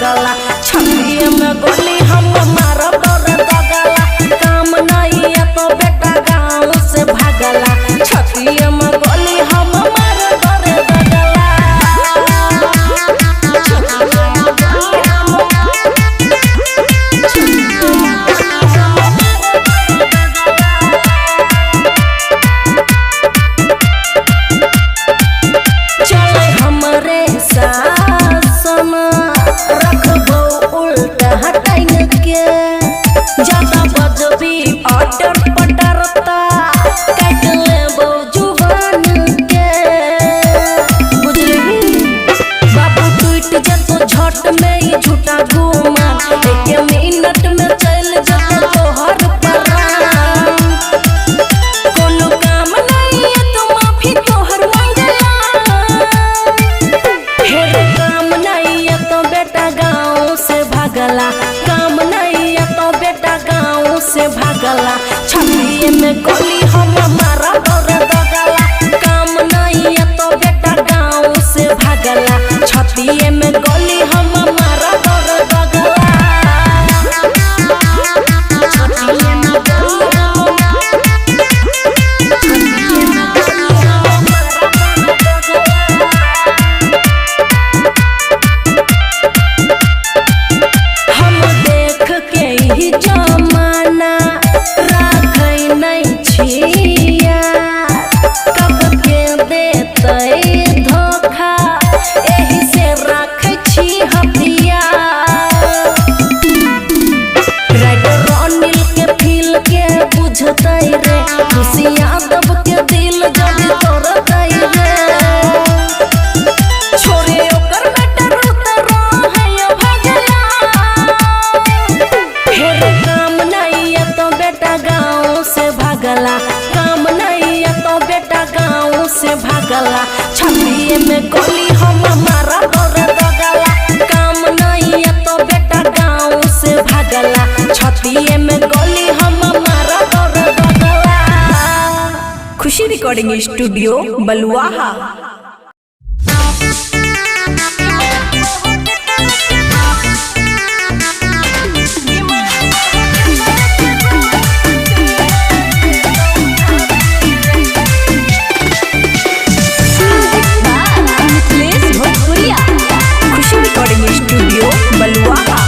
भागला छतिए में गोली हम मारब डरे दगला काम नहीं है तो बेटा गाँव से भागला छतिए में गोली हम मारब डरे दगला चले हमरे सासन रखबो उल्टा हटाइन के ज्यादा बजबी ऑर्डर पटरता काट लेबो जुबान के बुझली बाबू टूट जतो झट में ही झूठा घुमा एक मिनट में चल जतो तोहर परान कोनो काम नहीं है तो माफी तोहर काम नहीं है तो बेटा गाँव से भागला काम नहीं है तो बेटा गाँव से भागला छतिए में गोली हम मारा डरे दगला काम नहीं है तो बेटा गाँव से भागला छतिए में गोली हम मारा डरे दगला छतिए में गोली हम देख के ही जमाना राखै नहीं छिया कब के देतै धोखा एही से राखै छी हथियार राइडर अनिल के फील के बुझतै रे खुशी यादव के दिल जब तोड़तै रे छोरे ओकर बेटा रोत रहे भागला फिर काम नहीं है तो बेटा गाँव से भागला काम नहीं है तो बेटा गाँव से भागला छतिए में गोली हम मारा डरे दगला काम नहीं है तो बेटा गाँव से भागला छतिए में गोली हम मारा डरे दगला। खुशी रिकॉर्डिंग स्टूडियो बलुआहा। खुशी रिकॉर्डिंग स्टूडियो बलुआहा।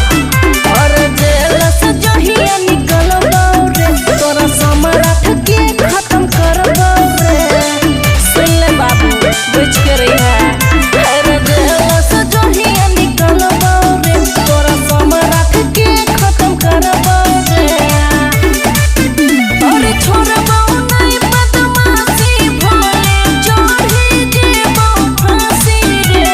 और जेल से जहिया निकलबो रे तोरा समरथ के खत्म करबो रे सुन ले बाबू बुझ के रही है और जेल से जहिया निकलबो रे तोरा समरथ के खत्म करबो रे और छोड़बो नहीं बदमाशी भोले चढ़ी जेबो फांसी रे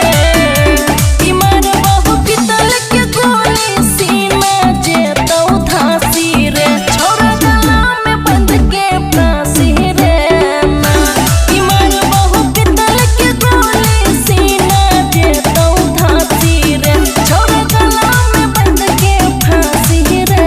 ई मारबो पितल के गोली सीना जेतौ धासी रे छोरा गला में बंद के फांसी रे ई मारबो पितल के गोली सीना जेतौ धासी रे छोरा गला में बंद के फांसी रे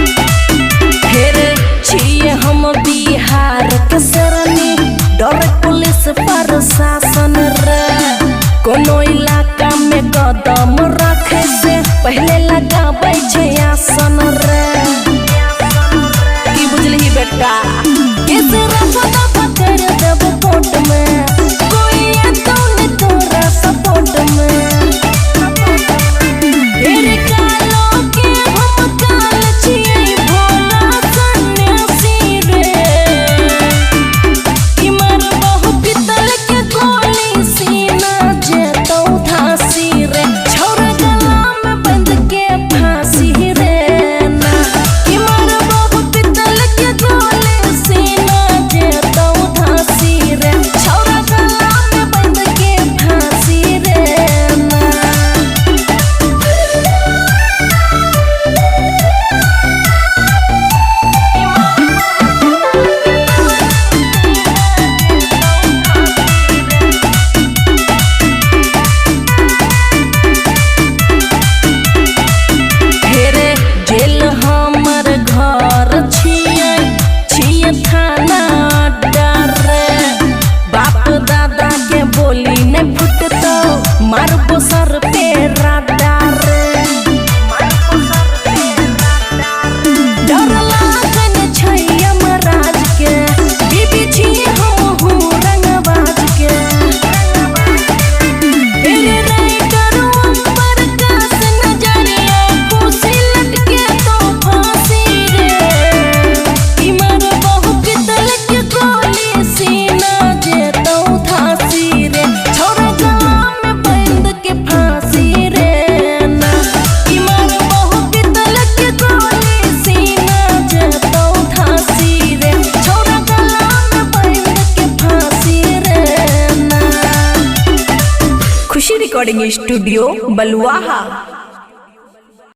फिर छिए हम बिहार के सरनी डर पुलिस प्रशासन रे कोनो इलाका में कदम रखे से पहले लगाबै छै आसन रे की बुझली बेटा किस रफा पकड़ देब कोर्ट में कोई तो नहीं तोरा सपोर्ट में फिर कालो के हम काल छियै भोला सन्यासी रे ई मारबो पितल के गोली सीना जेतौ धासी रे छोरा गला में बंद के फांसी रिकॉर्डिंग स्टूडियो बलुआहा।